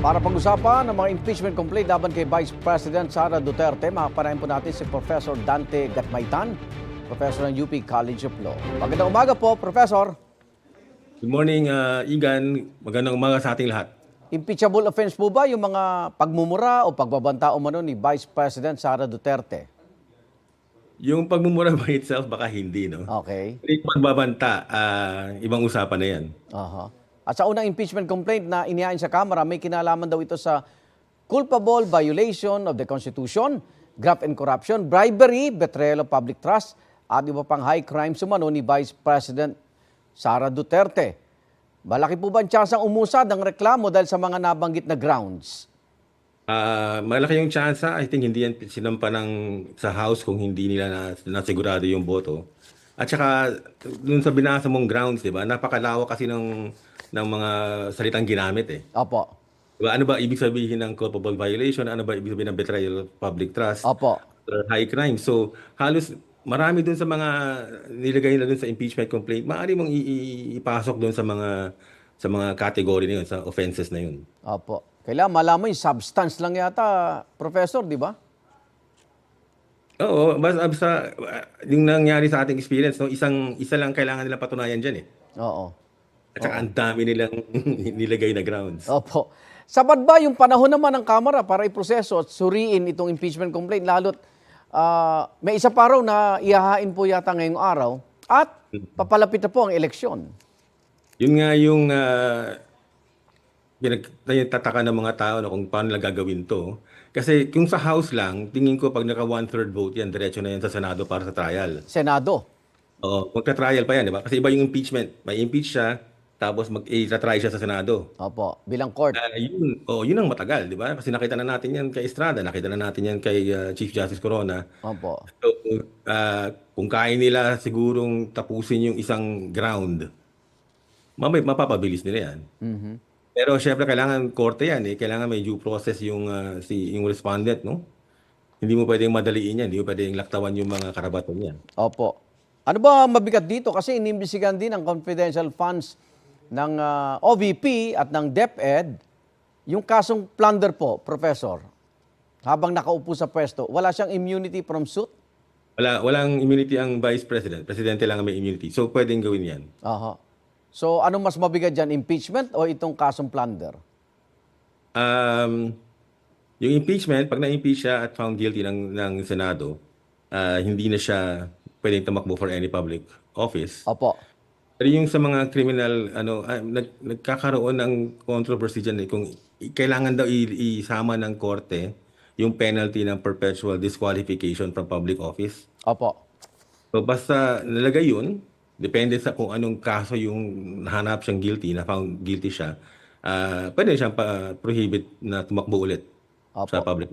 Para pag-usapan ng mga impeachment complaint laban kay Vice President Sara Duterte, makapanayin po natin si Professor Dante Gatmaitan, Professor ng UP College of Law. Magandang umaga po, Professor. Good morning, Igan. Magandang umaga sa ating lahat. Impeachable offense po ba yung mga pagmumura o pagbabanta umano ni Vice President Sara Duterte? Yung pagmumura by itself, baka hindi, no? Okay. Yung pagbabanta, ibang usapan na yan. Aha. At sa unang impeachment complaint na inihain sa Kamara, may kinalaman daw ito sa culpable violation of the Constitution, graft and corruption, bribery, betrayal of public trust, at iba pang high crimes umano ni Vice President Sara Duterte. Malaki po ba ang tsansang umusad ang reklamo dahil sa mga nabanggit na grounds? Malaki yung chance, I think hindi yan sinampa sa House kung hindi nila nasigurado yung boto. At saka, dun sa binasa mong grounds, di ba, napakalawak kasi ng mga salitang ginamit eh. Opo. Diba? Ano ba ibig sabihin ng culpable violation? Ano ba ibig sabihin ng betrayal of public trust? Opo. Or high crime. So, halos marami dun sa mga nilagay na dun sa impeachment complaint, maaari mong ipasok dun sa mga category na yun, sa offenses na yun. Opo. Kailangan malaman yung substance lang yata, Professor, di ba? Oo, basta yung nangyari sa ating experience, no, isa lang kailangan nilang patunayan dyan eh. Oo. At saka ang dami nilang nilagay na grounds. Opo. Sapat ba yung panahon naman ng Kamara para iproseso at suriin itong impeachment complaint? Lalo't may isa pa raw na ihahain po yata ngayong araw at papalapit na po ang eleksyon. Yun nga yung pinagtataka ng mga tao na kung paano nila gagawin to. Kasi kung sa House lang, tingin ko pag naka 1/3 vote yan, diretso na yan sa Senado para sa trial. Senado. Oo, magta-trial pa yan, di ba? Kasi iba yung impeachment. May impeach siya, tapos mag-try siya sa Senado. Opo, bilang court. Yun ang matagal, di ba? Kasi nakita na natin yan kay Estrada, nakita na natin yan kay Chief Justice Corona. Opo. So, kung kaya nila sigurong tapusin yung isang ground, mapapabilis nila yan. Mhm. Pero syempre kailangan korte yan eh. Kailangan may due process yung respondent, no? Hindi mo pwedeng madaliin yan, hindi mo pwedeng laktawan yung mga karapatan niyan. Opo. Ano ba mabigat dito? Kasi inimbestigahan din ang confidential funds ng OVP at ng DepEd. Yung kasong plunder po, Professor, habang nakaupo sa pwesto, wala siyang immunity from suit? Walang immunity ang Vice President. Presidente lang ang may immunity. So pwedeng gawin yan. Aha. So, anong mas mabigat dyan? Impeachment o itong kasong plunder? Yung impeachment, pag na-impeach siya at found guilty ng Senado, hindi na siya pwedeng tumakbo for any public office. Opo. Pero yung sa mga criminal, nagkakaroon ng controversy dyan eh, kung kailangan daw isama ng korte yung penalty ng perpetual disqualification from public office. Opo. So basta nalagay yun, depende sa kung anong kaso yung nahanap siyang guilty, na found guilty siya, pwede siyang prohibit na tumakbo ulit sa Opo. public.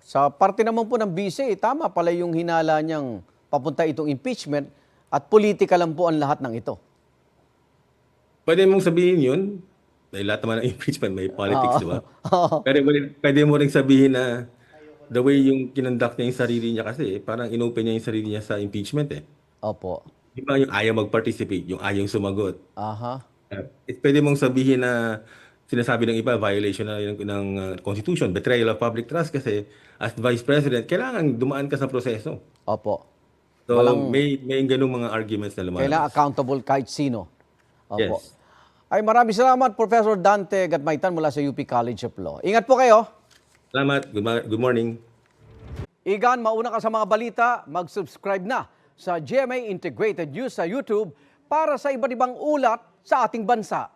Sa parte naman po ng BC, tama pala yung hinala niyang papunta itong impeachment at politika lang po ang lahat ng ito. Pwede mong sabihin yun, dahil lahat naman ng impeachment may politics, di ba? Pero pwede mo rin sabihin na the way yung kinonduct niya yung sarili niya kasi, parang inopen niya yung sarili niya sa impeachment eh. Opo. Di ba yung ayaw mag-participate, yung ayaw sumagot. Aha. Pwede mong sabihin na sinasabi ng iba, violation na ng Constitution, betrayal of public trust kasi as Vice President, kailangan dumaan ka sa proseso. Opo. So may ganung mga arguments na lumalabas. Kailangan accountable kahit sino. Opo. Yes. Ay, maraming salamat, Professor Dante Gatmaitan mula sa UP College of Law. Ingat po kayo. Salamat. Good morning. Igan, mauna ka sa mga balita, mag-subscribe na sa GMA Integrated News sa YouTube para sa iba't ibang ulat sa ating bansa.